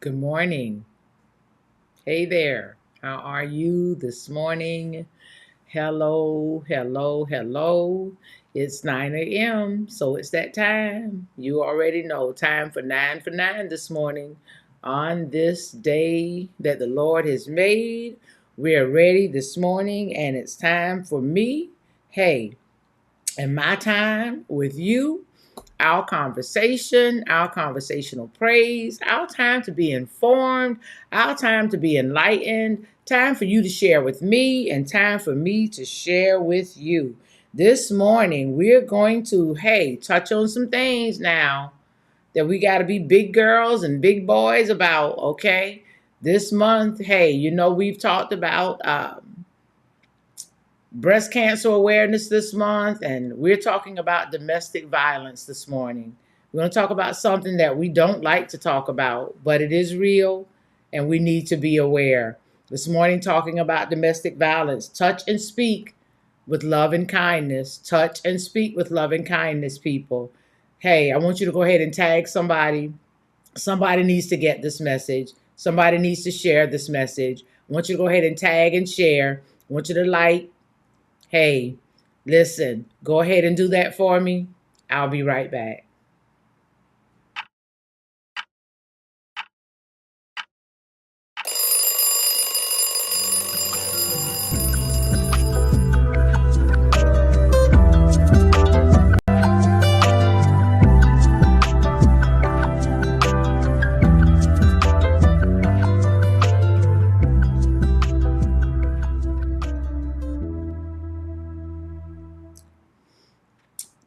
Good morning. Hey there. How are you this morning? Hello, hello, hello. It's 9 a.m., so it's that time. You already know, time for 9 this morning. On this day that the Lord has made, we are ready this morning, and it's time for me. Hey, and my time with you, our conversation, our conversational praise, our time to be informed, our time to be enlightened, time for you to share with me, and time for me to share with you. This morning, we're going to, hey, touch on some things now that we got to be big girls and big boys about, okay? This month, hey, we've talked about breast cancer awareness this month, and we're talking about domestic violence this morning. We're going to talk about something that we don't like to talk about, but it is real and we need to be aware. This morning, talking about domestic violence, touch and speak with love and kindness. Touch and speak with love and kindness, people. Hey, I want you to go ahead and tag somebody. Somebody needs to get this message. Somebody needs to share this message. I want you to go ahead and tag and share. I want you to like. Hey, listen, go ahead and do that for me. I'll be right back.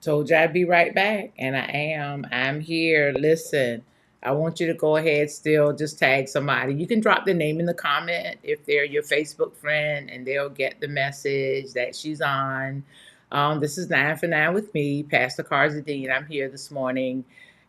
Told you I'd be right back, and I am. I'm here. Listen, I want you to go ahead still, just tag somebody. You can drop their name in the comment if they're your Facebook friend, and they'll get the message that she's on. This is 9 for 9 with me, Pastor Carzadine. I'm here this morning,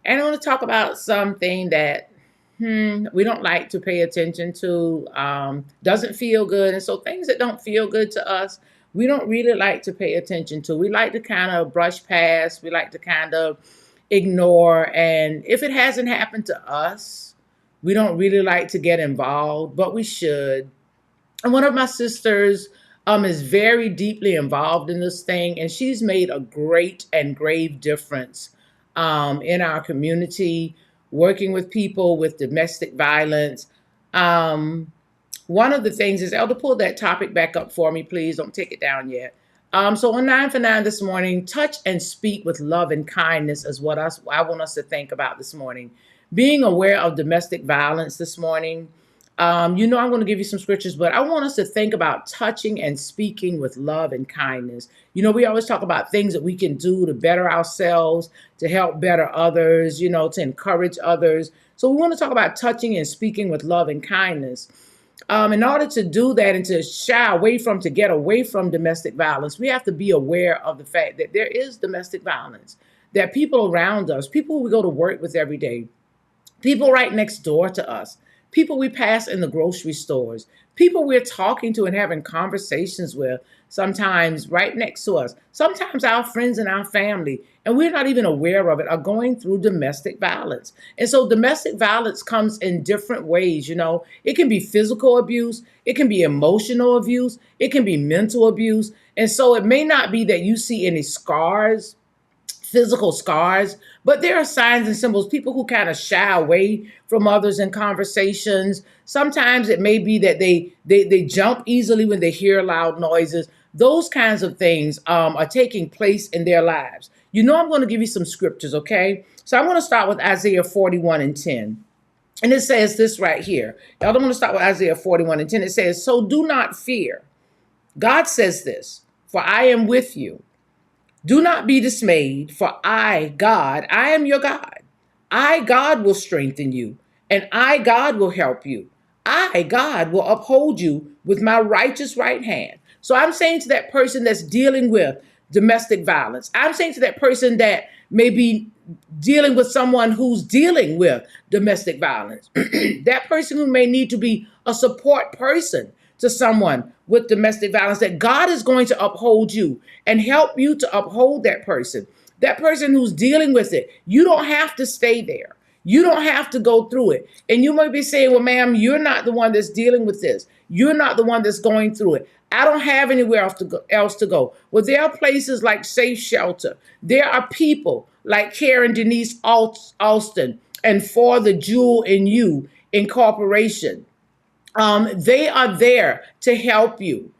and I want to talk about something that we don't like to pay attention to, doesn't feel good. And so things that don't feel good to us, we don't really like to pay attention to. We like to kind of brush past, we like to kind of ignore. And if it hasn't happened to us, we don't really like to get involved, but we should. And one of my sisters is very deeply involved in this thing, and she's made a great and grave difference in our community, working with people with domestic violence. Um, One of the things is, Elder, pull that topic back up for me, please. Don't take it down yet. So on 9 for 9 this morning, touch and speak with love and kindness is what I want us to think about this morning. Being aware of domestic violence this morning. I'm going to give you some scriptures, but I want us to think about touching and speaking with love and kindness. We always talk about things that we can do to better ourselves, to help better others, to encourage others. So we want to talk about touching and speaking with love and kindness. In order to do that and to get away from domestic violence, we have to be aware of the fact that there is domestic violence, that people around us, people who we go to work with every day, people right next door to us, people we pass in the grocery stores, people we're talking to and having conversations with, sometimes right next to us, sometimes our friends and our family, and we're not even aware of it, are going through domestic violence. And so domestic violence comes in different ways. It can be physical abuse, it can be emotional abuse, it can be mental abuse. And so it may not be that you see any scars, physical scars, but there are signs and symbols. People who kind of shy away from others in conversations. Sometimes it may be that they jump easily when they hear loud noises. Those kinds of things are taking place in their lives. I'm going to give you some scriptures, okay? So I'm going to start with Isaiah 41 and 10. And it says this right here. I'm going to start with Isaiah 41 and 10. It says, "So do not fear." God says this, "For I am with you. Do not be dismayed, for I, God, I am your God. I, God, will strengthen you, and I, God, will help you. I, God, will uphold you with my righteous right hand." So I'm saying to that person that's dealing with domestic violence, I'm saying to that person that may be dealing with someone who's dealing with domestic violence, that person who may need to be a support person to someone with domestic violence, that God is going to uphold you and help you to uphold that person who's dealing with it. You don't have to stay there. You don't have to go through it. And you might be saying, well, ma'am, you're not the one that's dealing with this. You're not the one that's going through it. I don't have anywhere else to go. Well, there are places like Safe Shelter. There are people like Karen Denise Alston and For the Jewel in You Incorporation. They are there to help you.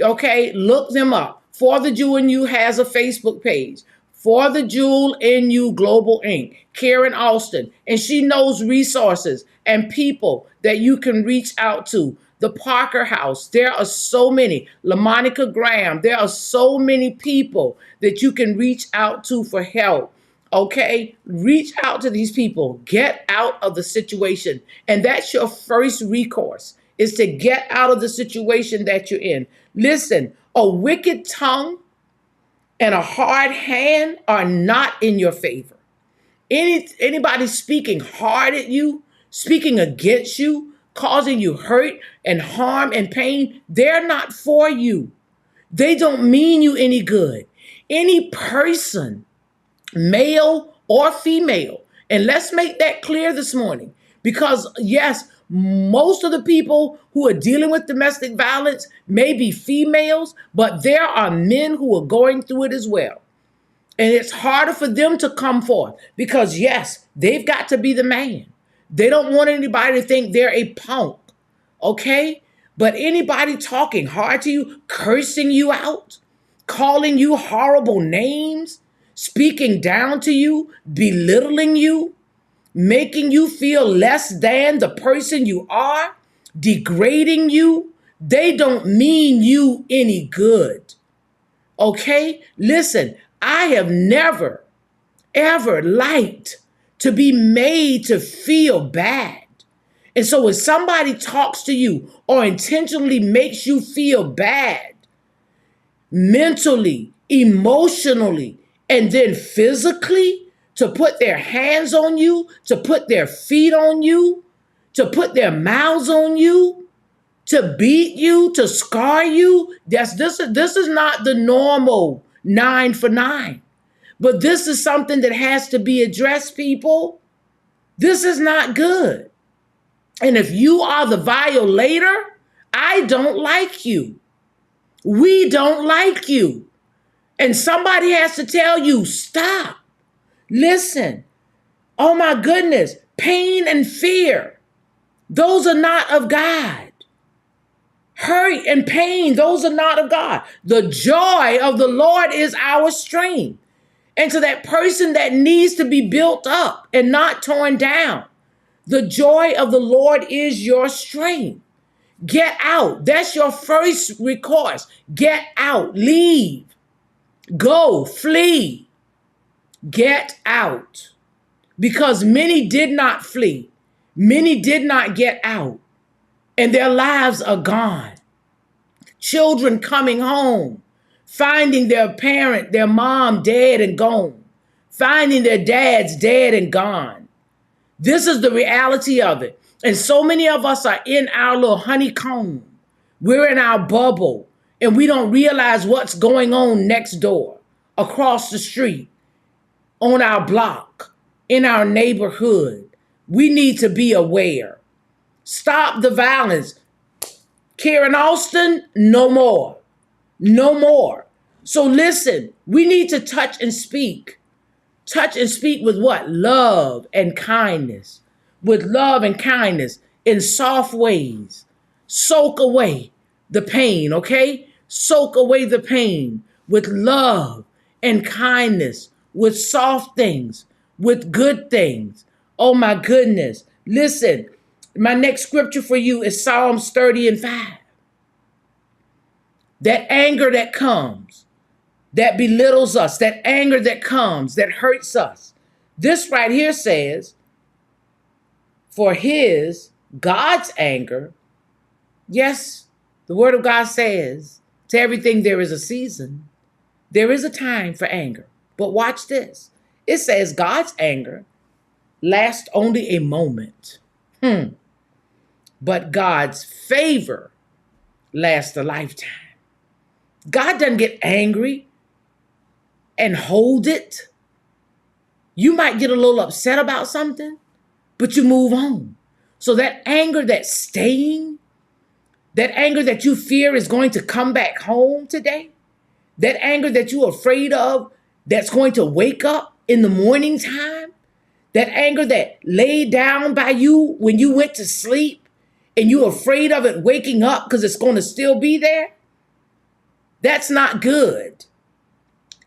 Okay, look them up. For the Jewel in You has a Facebook page. For the Jewel in You Global Inc. Karen Alston, and she knows resources and people that you can reach out to. The Parker House, there are so many. LaMonica Graham, there are so many people that you can reach out to for help. Okay, reach out to these people. Get out of the situation, and that's your first recourse, is to get out of the situation that you're in. Listen, a wicked tongue and a hard hand are not in your favor. Anybody speaking hard at you, speaking against you, causing you hurt and harm and pain, they're not for you. They don't mean you any good. Any person, male or female, and let's make that clear this morning, because yes, most of the people who are dealing with domestic violence may be females, but there are men who are going through it as well. And it's harder for them to come forth because, yes, they've got to be the man. They don't want anybody to think they're a punk, okay? But anybody talking hard to you, cursing you out, calling you horrible names, speaking down to you, belittling you, making you feel less than the person you are, degrading you, they don't mean you any good, okay? Listen, I have never, ever liked to be made to feel bad. And so when somebody talks to you or intentionally makes you feel bad, mentally, emotionally, and then physically, to put their hands on you, to put their feet on you, to put their mouths on you, to beat you, to scar you, this is not the normal 9 for 9. But this is something that has to be addressed, people. This is not good. And if you are the violator, I don't like you. We don't like you. And somebody has to tell you, stop. Listen. Oh my goodness. Pain and fear, those are not of God. Hurt and pain, those are not of God. The joy of the Lord is our strength. And to that person that needs to be built up and not torn down, the joy of the Lord is your strength. Get out. That's your first recourse. Get out. Leave. Go. Flee. Get out. Because many did not flee. Many did not get out. And their lives are gone. Children coming home, finding their parent, their mom dead and gone. Finding their dads dead and gone. This is the reality of it. And so many of us are in our little honeycomb. We're in our bubble, and we don't realize what's going on next door, across the street, on our block, in our neighborhood. We need to be aware. Stop the violence. Karen Alston, no more. No more. So listen, we need to touch and speak. Touch and speak with what? Love and kindness. With love and kindness in soft ways. Soak away the pain, okay? Soak away the pain with love and kindness, with soft things, with good things. Oh my goodness. Listen, my next scripture for you is Psalms 30:5. That anger that comes, that belittles us, that anger that comes, that hurts us. This right here says, for God's anger, yes, the word of God says, to everything there is a season. There is a time for anger. But watch this. It says God's anger lasts only a moment. But God's favor lasts a lifetime. God doesn't get angry and hold it. You might get a little upset about something, but you move on. So that anger that's staying, that anger that you fear is going to come back home today, that anger that you're afraid of that's going to wake up in the morning time, that anger that laid down by you when you went to sleep and you're afraid of it waking up because it's going to still be there, that's not good.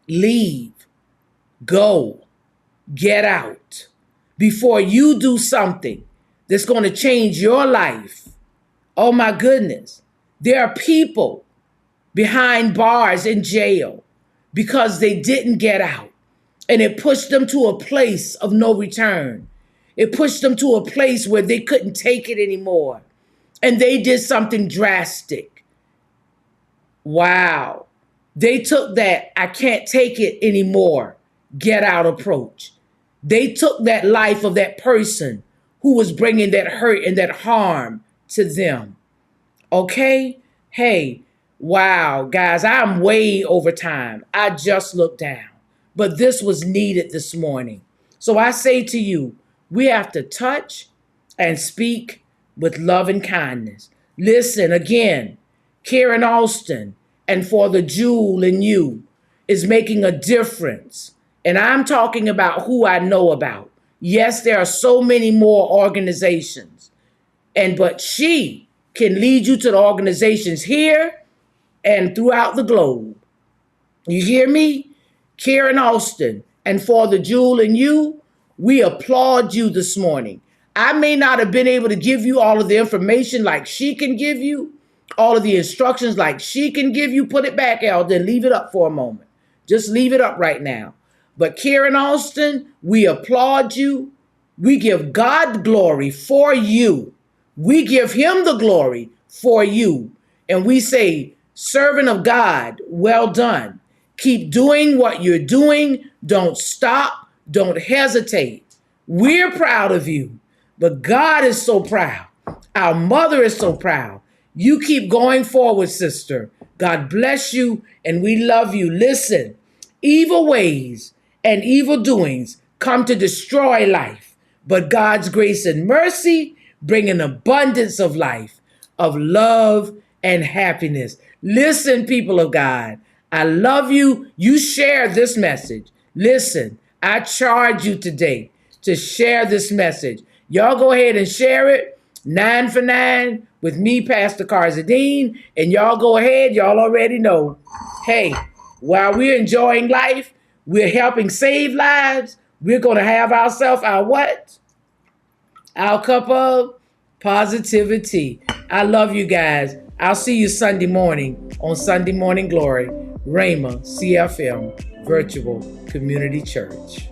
Leave. Go. Get out before you do something that's going to change your life. Oh my goodness. There are people behind bars in jail because they didn't get out. And it pushed them to a place of no return. It pushed them to a place where they couldn't take it anymore. And they did something drastic. Wow. They took that I can't take it anymore, get out approach. They took that life of that person who was bringing that hurt and that harm to them. Okay? Hey, wow, guys, I'm way over time. I just looked down. But this was needed this morning. So I say to you, we have to touch and speak with love and kindness. Listen, again, Karen Alston and For the Jewel in You is making a difference. And I'm talking about who I know about. Yes, there are so many more organizations. But she can lead you to the organizations here and throughout the globe. You hear me? Karen Alston and For the Jewel in You, we applaud you this morning. I may not have been able to give you all of the information like she can give you, all of the instructions like she can give you. Put it back, Elder, and leave it up for a moment. Just leave it up right now. But Karen Alston, we applaud you. We give God glory for you. We give him the glory for you. And we say, servant of God, well done. Keep doing what you're doing. Don't stop. Don't hesitate. We're proud of you, but God is so proud. Our mother is so proud. You keep going forward, sister. God bless you, and we love you. Listen, evil ways and evil doings come to destroy life, but God's grace and mercy bring an abundance of life, of love and happiness. Listen, people of God, I love you. You share this message. Listen, I charge you today to share this message. Y'all go ahead and share it. 9 for 9 with me, Pastor Carzadine. And y'all go ahead. Y'all already know. Hey, while we're enjoying life, we're helping save lives. We're going to have ourselves our what? Our cup of positivity. I love you guys. I'll see you Sunday morning on Sunday Morning Glory. Rhema CFM Virtual Community Church.